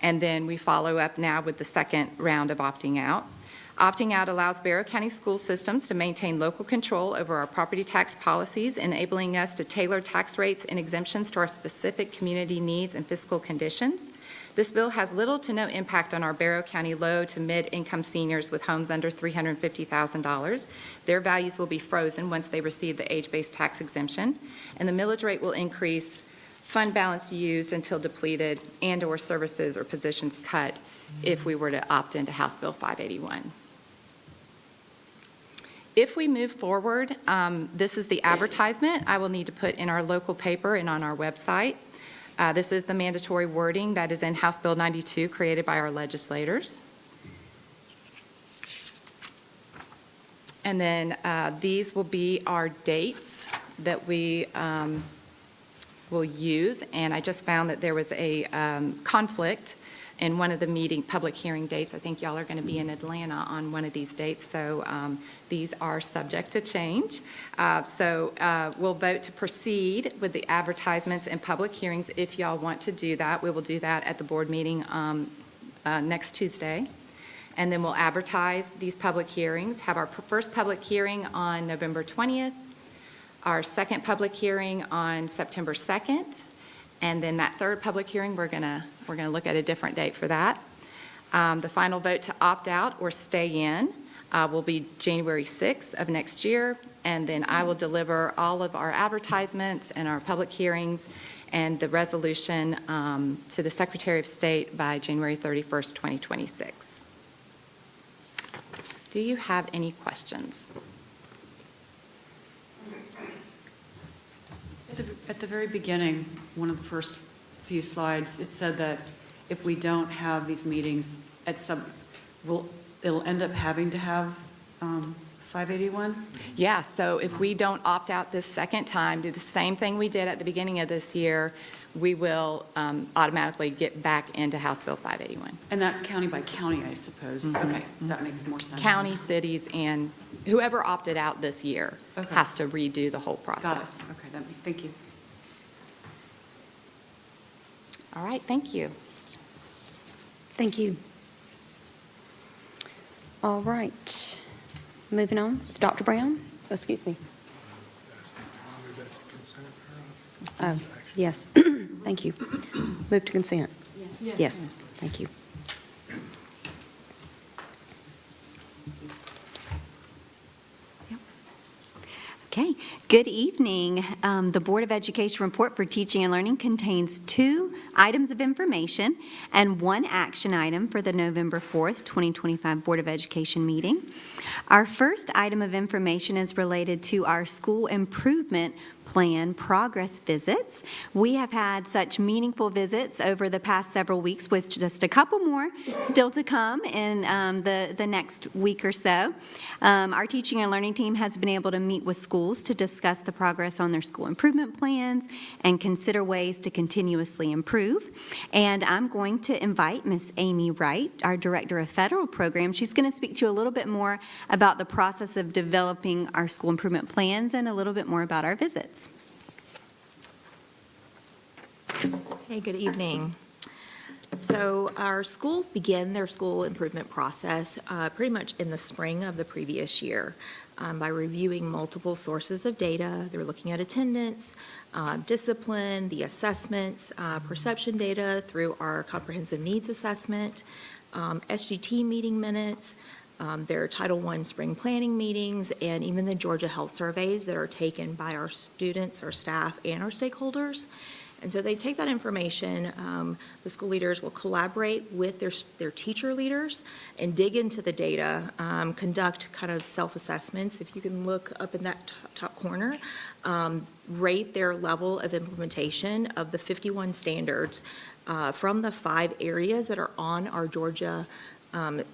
and then we follow up now with the second round of opting out. Opting out allows Barrow County school systems to maintain local control over our property tax policies, enabling us to tailor tax rates and exemptions to our specific community needs and fiscal conditions. This bill has little to no impact on our Barrow County low to mid-income seniors with homes under $350,000. Their values will be frozen once they receive the age-based tax exemption, and the millage rate will increase, fund balance used until depleted, and/or services or positions cut if we were to opt into House Bill 581. If we move forward, this is the advertisement I will need to put in our local paper and on our website. This is the mandatory wording that is in House Bill 92 created by our legislators. And then these will be our dates that we will use. And I just found that there was a conflict in one of the public hearing dates. I think y'all are going to be in Atlanta on one of these dates, so these are subject to change. We'll vote to proceed with the advertisements and public hearings if y'all want to do that. We will do that at the board meeting next Tuesday. And then we'll advertise these public hearings, have our first public hearing on November 20th, our second public hearing on September 2nd, and then that third public hearing, we're gonna look at a different date for that. The final vote to opt out or stay in will be January 6th of next year, and then I will deliver all of our advertisements and our public hearings and the resolution to the Secretary of State by January 31st, 2026. Do you have any questions? At the very beginning, one of the first few slides, it said that if we don't have these meetings it'll end up having to have 581? Yeah, so if we don't opt out this second time, do the same thing we did at the beginning of this year, we will automatically get back into House Bill 581. And that's county by county, I suppose. Mm-hmm. Okay, that makes more sense. County, cities, and whoever opted out this year Okay. has to redo the whole Got it. process. Okay, thank you. All right, thank you. Thank you. All right. Moving on. It's Dr. Brown. Oh, excuse me. Oh, yes. Thank you. Move to consent. Yes. Thank you. Okay, good evening. The Board of Education report for teaching and learning contains 2 items of information and 1 action item for the November 4th, 2025 Board of Education meeting. Our first item of information is related to our school improvement plan progress visits. We have had such meaningful visits over the past several weeks, with just a couple more still to come in the next week or so. Our teaching and learning team has been able to meet with schools to discuss the progress on their school improvement plans and consider ways to continuously improve. And I'm going to invite Miss Amy Wright, our Director of Federal Programs. She's going to speak to you a little bit more about the process of developing our school improvement plans and a little bit more about our visits. Hey, good evening. So our schools begin their school improvement process pretty much in the spring of the previous year by reviewing multiple sources of data. They're looking at attendance, discipline, the assessments, perception data through our comprehensive needs assessment, SGT meeting minutes, their Title I spring planning meetings, and even the Georgia Health Surveys that are taken by our students, our staff, and our stakeholders. And so they take that information, the school leaders will collaborate with their teacher leaders and dig into the data, conduct kind of self-assessments. If you can look up in that top corner, rate their level of implementation of the 51 standards from the 5 areas that are on our Georgia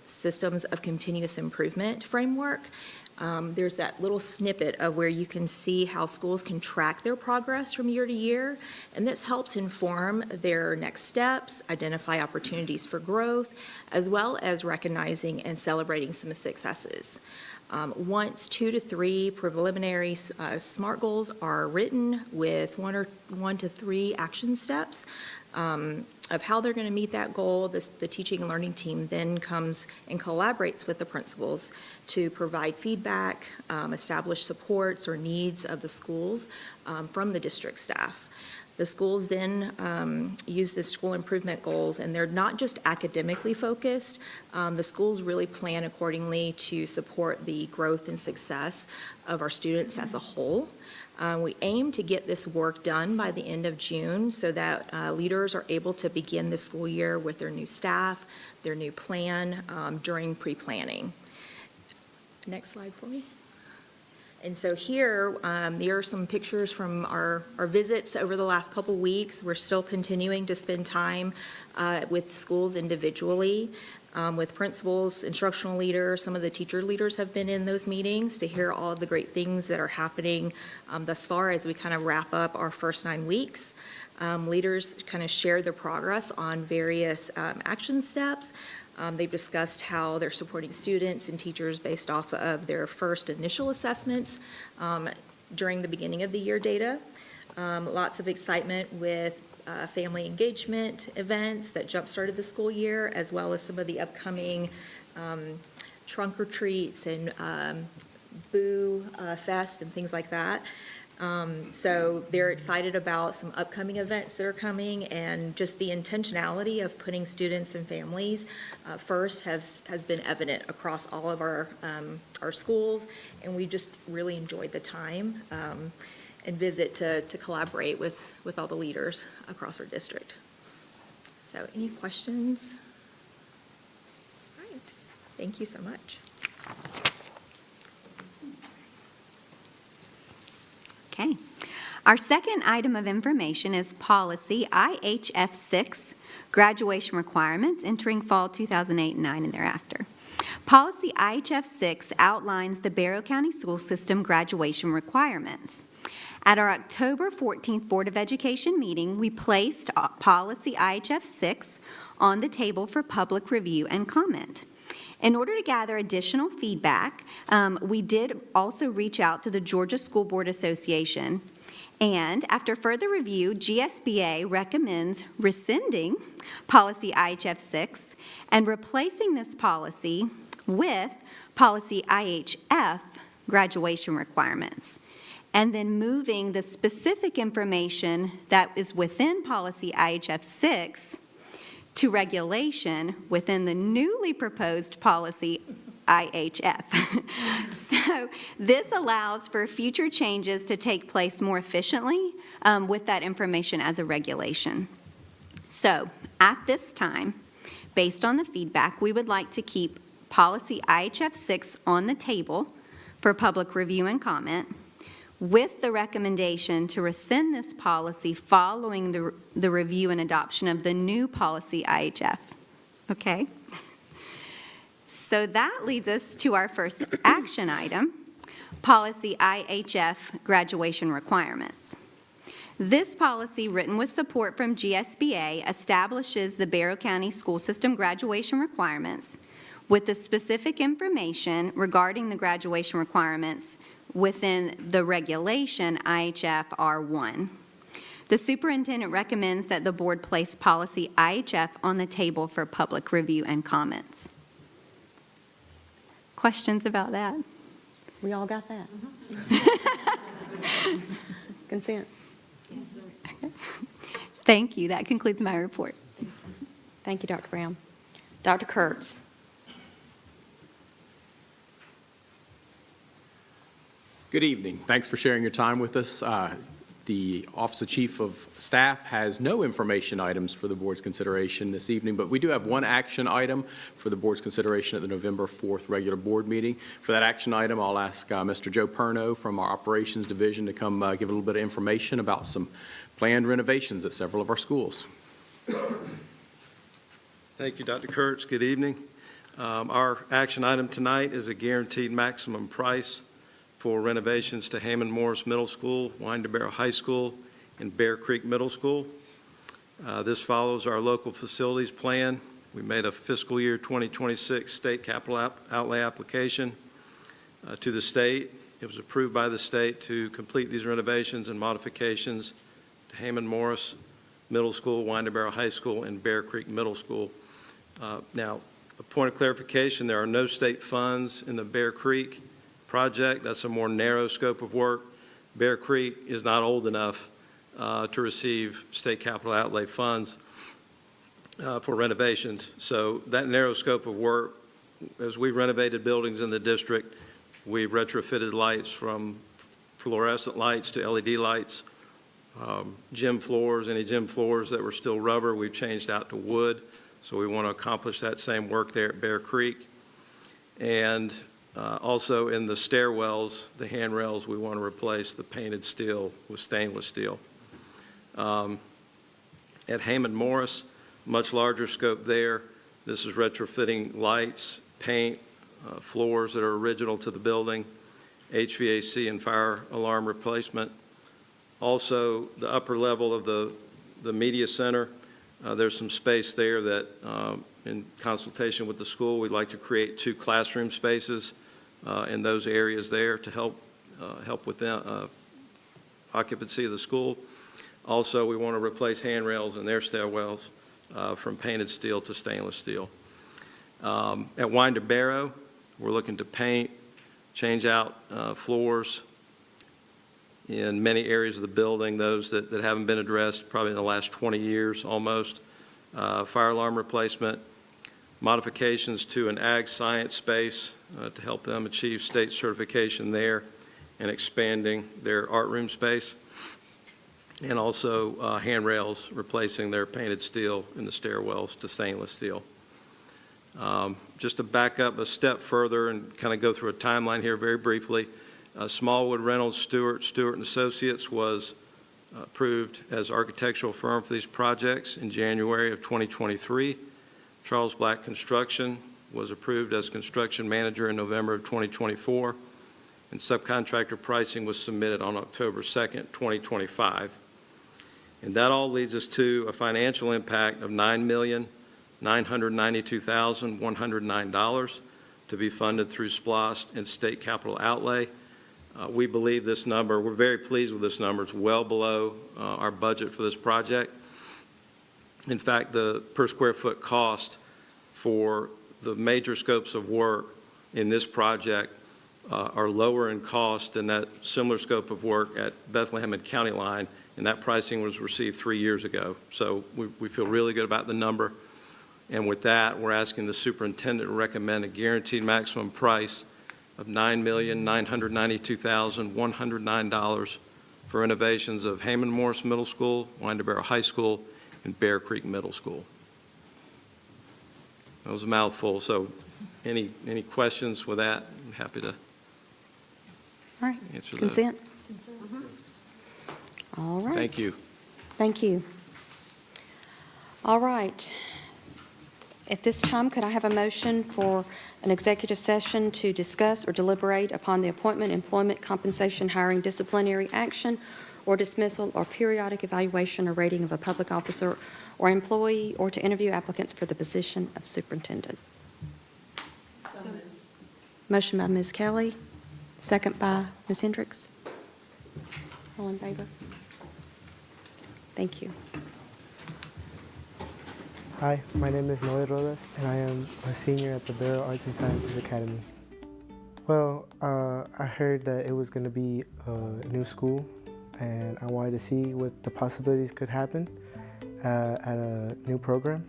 Systems of Continuous Improvement framework. There's that little snippet of where you can see how schools can track their progress from year to year, and this helps inform their next steps, identify opportunities for growth, as well as recognizing and celebrating some successes. Once 2 to 3 preliminary SMART goals are written with 1 to 3 action steps, of how they're going to meet that goal, the teaching and learning team then comes and collaborates with the principals to provide feedback, establish supports or needs of the schools from the district staff. The schools then use the school improvement goals, and they're not just academically focused. The schools really plan accordingly to support the growth and success of our students as a whole. We aim to get this work done by the end of June so that leaders are able to begin the school year with their new staff, their new plan during pre-planning. Next slide for me. And so here are some pictures from our visits over the last couple weeks. We're still continuing to spend time with schools individually. With principals, instructional leaders, some of the teacher leaders have been in those meetings to hear all of the great things that are happening thus far as we kind of wrap up our first 9 weeks. Leaders kind of share their progress on various action steps. They've discussed how they're supporting students and teachers based off of their first initial assessments during the beginning of the year data. Lots of excitement with family engagement events that jump-started the school year, as well as some of the upcoming trunk or treats and Boo Fest and things like that. So they're excited about some upcoming events that are coming, and just the intentionality of putting students and families first has been evident across all of our schools, and we just really enjoyed the time and visit to collaborate with all the leaders across our district. So any questions? All right. Thank you so much. Okay. Our second item of information is policy IHF 6, graduation requirements entering fall 2008 and 9 and thereafter. Policy IHF 6 outlines the Barrow County School System graduation requirements. At our October 14th Board of Education meeting, we placed policy IHF 6 on the table for public review and comment. In order to gather additional feedback, we did also reach out to the Georgia School Board Association, and after further review, GSBA recommends rescinding policy IHF 6 and replacing this policy with policy IHF graduation requirements, and then moving the specific information that is within policy IHF 6 to regulation within the newly proposed policy IHF. So this allows for future changes to take place more efficiently with that information as a regulation. So at this time, based on the feedback, we would like to keep policy IHF 6 on the table for public review and comment, with the recommendation to rescind this policy following the review and adoption of the new policy IHF. Okay? So that leads us to our first action item, policy IHF graduation requirements. This policy, written with support from GSBA, establishes the Barrow County School System graduation requirements with the specific information regarding the graduation requirements within the regulation IHF R1. The superintendent recommends that the board place policy IHF on the table for public review and comments. Questions about that? We all got that? Consent. Thank you. That concludes my report. Thank you, Dr. Brown. Dr. Kurtz. Good evening. Thanks for sharing your time with us. The Office of Chief of Staff has no information items for the board's consideration this evening, but we do have one action item for the board's consideration at the November 4th regular board meeting. For that action item, I'll ask Mr. Joe Perno from our Operations Division to come give a little bit of information about some planned renovations at several of our schools. Thank you, Dr. Kurtz. Good evening. Our action item tonight is a guaranteed maximum price for renovations to Hammond Morris Middle School, Winderbarrow High School, and Bear Creek Middle School. This follows our local facilities plan. We made a fiscal year 2026 state capital outlay application to the state. It was approved by the state to complete these renovations and modifications to Hammond Morris Middle School, Winderbarrow High School, and Bear Creek Middle School. Now, a point of clarification, there are no state funds in the Bear Creek project. That's a more narrow scope of work. Bear Creek is not old enough to receive state capital outlay funds for renovations. So that narrow scope of work, as we renovated buildings in the district, we've retrofitted lights from fluorescent lights to LED lights. Gym floors, any gym floors that were still rubber, we've changed out to wood. So we want to accomplish that same work there at Bear Creek. And also in the stairwells, the handrails, we want to replace the painted steel with stainless steel. At Hammond Morris, much larger scope there. This is retrofitting lights, paint, floors that are original to the building, HVAC and fire alarm replacement. Also, the upper level of the media center, there's some space there that, in consultation with the school, we'd like to create 2 classroom spaces in those areas there to help with the occupancy of the school. Also, we want to replace handrails in their stairwells from painted steel to stainless steel. At Winderbarrow, we're looking to paint, change out floors in many areas of the building, those that haven't been addressed probably in the last 20 years almost. Fire alarm replacement, modifications to an ag science space to help them achieve state certification there, and expanding their art room space. And also handrails, replacing their painted steel in the stairwells to stainless steel. Just to back up a step further and kind of go through a timeline here very briefly, Smallwood Reynolds Stewart and Associates was approved as architectural firm for these projects in January of 2023. Charles Black Construction was approved as construction manager in November of 2024, and subcontractor pricing was submitted on October 2nd, 2025. And that all leads us to a financial impact of $9,992,109 to be funded through SPLOST and state capital outlay. We believe this number, we're very pleased with this number. It's well below our budget for this project. In fact, the per square foot cost for the major scopes of work in this project are lower in cost than that similar scope of work at Bethlehem and County Line, and that pricing was received 3 years ago. So we feel really good about the number. And with that, we're asking the superintendent to recommend a guaranteed maximum price of $9,992,109 for renovations of Heyman Morris Middle School, Winder High School, and Bear Creek Middle School. That was a mouthful, so any questions with that? I'm happy to All right. answer those. Consent? All right. Thank you. Thank you. All right. At this time, could I have a motion for an executive session to discuss or deliberate upon the appointment, employment, compensation, hiring, disciplinary action, or dismissal, or periodic evaluation or rating of a public officer or employee, or to interview applicants for the position of superintendent? Motion by Ms. Kelly, second by Ms. Hendricks. All in favor? Thank you. Hi, my name is Noe Rodas, and I am a senior at the Barrow Arts and Sciences Academy. Well, I heard that it was going to be a new school, and I wanted to see what the possibilities could happen at a new program.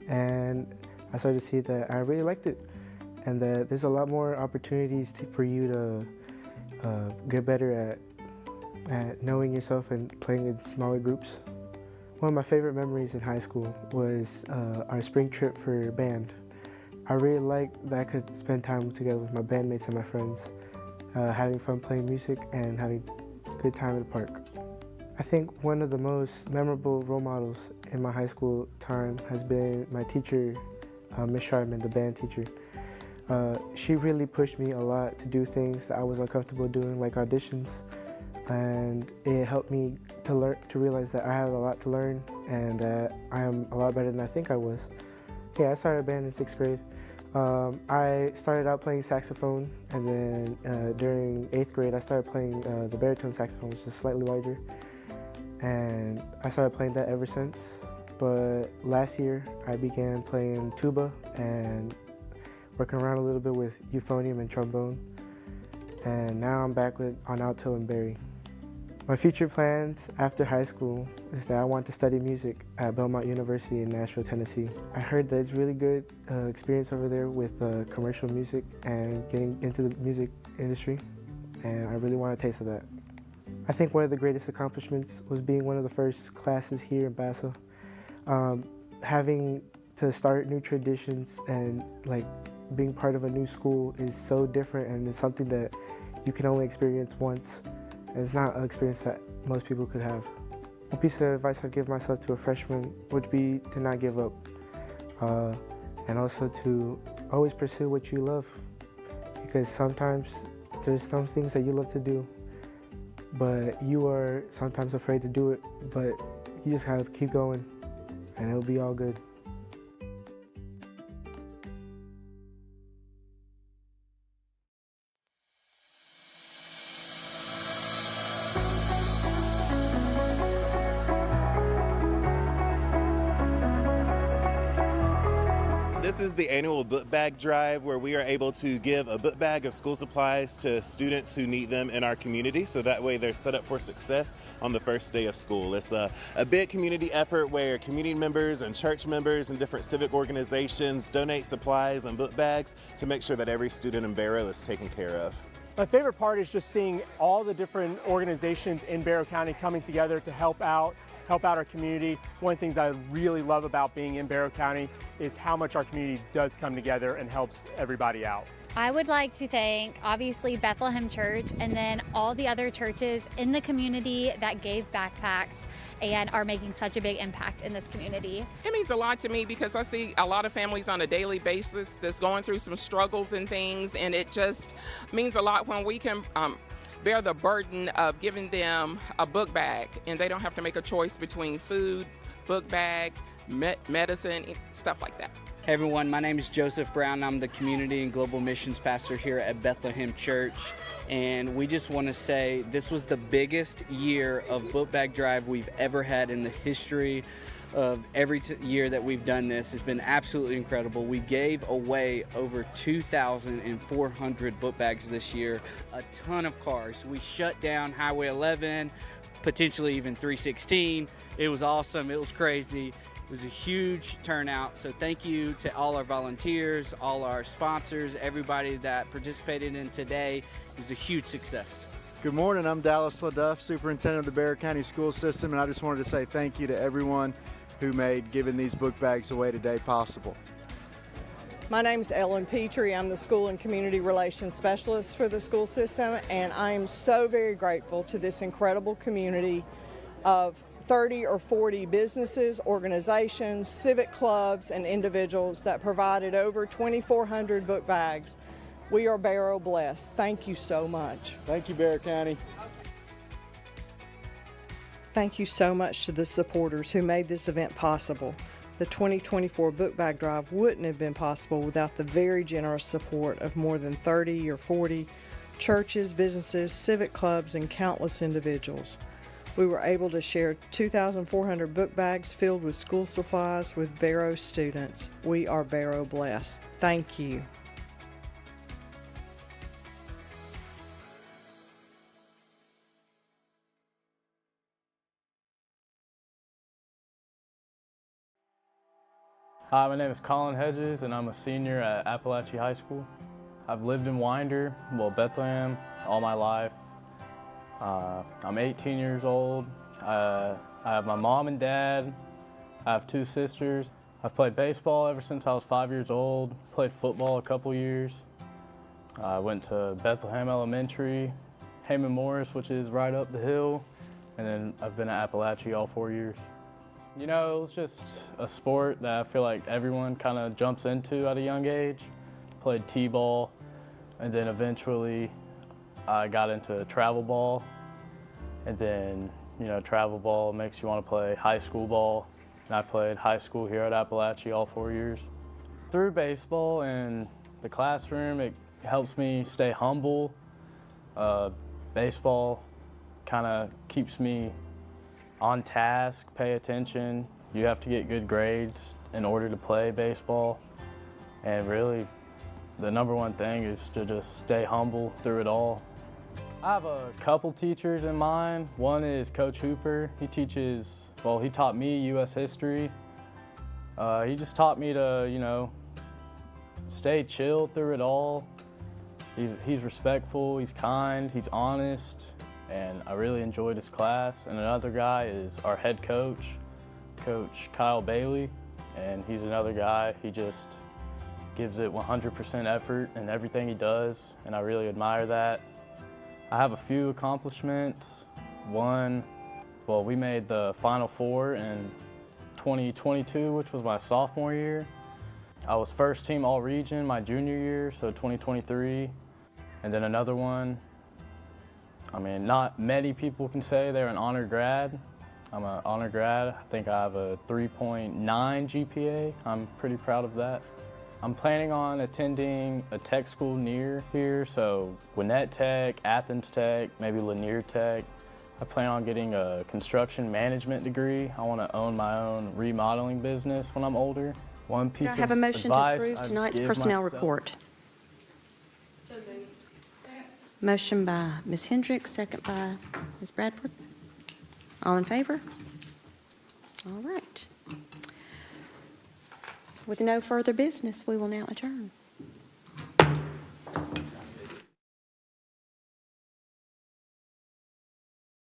And I started to see that I really liked it, and that there's a lot more opportunities for you to get better at knowing yourself and playing in smaller groups. One of my favorite memories in high school was our spring trip for band. I really liked that I could spend time together with my bandmates and my friends, having fun playing music and having a good time at the park. I think one of the most memorable role models in my high school time has been my teacher, Ms. Sharman, the band teacher. She really pushed me a lot to do things that I was uncomfortable doing, like auditions. And it helped me to realize that I have a lot to learn and that I am a lot better than I think I was. Yeah, I started a band in 6th grade. I started out playing saxophone, and then during 8th grade I started playing the baritone saxophone, which is slightly larger. And I started playing that ever since. But last year I began playing tuba and working around a little bit with euphonium and trombone. And now I'm back on alto and bari. My future plans after high school is that I want to study music at Belmont University in Nashville, Tennessee. I heard that it's really good experience over there with commercial music and getting into the music industry, and I really want a taste of that. I think one of the greatest accomplishments was being one of the first classes here in Basso. Having to start new traditions and being part of a new school is so different, and it's something that you can only experience once. It's not an experience that most people could have. One piece of advice I'd give myself to a freshman would be to not give up, and also to always pursue what you love, because sometimes there's some things that you love to do, but you are sometimes afraid to do it, but you just have to keep going, and it'll be all good. This is the annual book bag drive where we are able to give a book bag of school supplies to students who need them in our community, so that way they're set up for success on the first day of school. It's a big community effort where community members and church members and different civic organizations donate supplies and book bags to make sure that every student in Barrow is taken care of. My favorite part is just seeing all the different organizations in Barrow County coming together to help out our community. One of the things I really love about being in Barrow County is how much our community does come together and helps everybody out. I would like to thank, obviously, Bethlehem Church and then all the other churches in the community that gave backpacks and are making such a big impact in this community. It means a lot to me because I see a lot of families on a daily basis that's going through some struggles and things, and it just means a lot when we can bear the burden of giving them a book bag and they don't have to make a choice between food, book bag, medicine, stuff like that. Hey everyone, my name is Joseph Brown. I'm the Community and Global Missions Pastor here at Bethlehem Church. And we just want to say this was the biggest year of book bag drive we've ever had in the history of every year that we've done this. It's been absolutely incredible. We gave away over 2,400 book bags this year, a ton of cars. We shut down Highway 11, potentially even 316. It was awesome. It was crazy. It was a huge turnout, so thank you to all our volunteers, all our sponsors, everybody that participated in today. It was a huge success. Good morning, I'm Dallas LaDuff, Superintendent of the Bexar County School System, and I just wanted to say thank you to everyone who made giving these book bags away today possible. My name's Ellen Petrie. I'm the School and Community Relations Specialist for the school system, and I am so very grateful to this incredible community of 30 or 40 businesses, organizations, civic clubs, and individuals that provided over 2,400 book bags. We are Barrow blessed. Thank you so much. Thank you, Bexar County. Thank you so much to the supporters who made this event possible. The 2024 Book Bag Drive wouldn't have been possible without the very generous support of more than 30 or 40 churches, businesses, civic clubs, and countless individuals. We were able to share 2,400 book bags filled with school supplies with Barrow students. We are Barrow blessed. Thank you. Hi, my name is Colin Hedges, and I'm a senior at Appalachia High School. I've lived in Winder, Bethlehem, all my life. I'm 18 years old. I have my mom and dad. I have 2 sisters. I've played baseball ever since I was 5 years old, played football a couple years. I went to Bethlehem Elementary, Heyman Morris, which is right up the hill, and then I've been at Appalachia all 4 years. You know, it was just a sport that I feel like everyone kind of jumps into at a young age. Played t-ball, and then eventually I got into travel ball. And then, you know, travel ball makes you want to play high school ball. And I played high school here at Appalachia all 4 years. Through baseball and the classroom, it helps me stay humble. Baseball kind of keeps me on task, pay attention. You have to get good grades in order to play baseball. And really, the number one thing is to just stay humble through it all. I have a couple teachers in mind. One is Coach Hooper. He teaches, well, he taught me U.S. history. He just taught me to, you know, stay chill through it all. He's respectful, he's kind, he's honest, and I really enjoyed his class. And another guy is our head coach, Coach Kyle Bailey, and he's another guy, he just gives it 100% effort in everything he does, and I really admire that. I have a few accomplishments. One, well, we made the Final Four in 2022, which was my sophomore year. I was first team all-region my junior year, so 2023. And then another one, I mean, not many people can say they're an honor grad. I'm an honor grad. I think I have a 3.9 GPA. I'm pretty proud of that. I'm planning on attending a tech school near here, so Gwinnett Tech, Athens Tech, maybe Lanier Tech. I plan on getting a construction management degree. I want to own my own remodeling business when I'm older. One piece Do I have a of motion to advice approve I'd tonight's give personnel myself- report? Motion by Ms. Hendricks, second by Ms. Bradford. All in favor? All right. With no further business, we will now adjourn.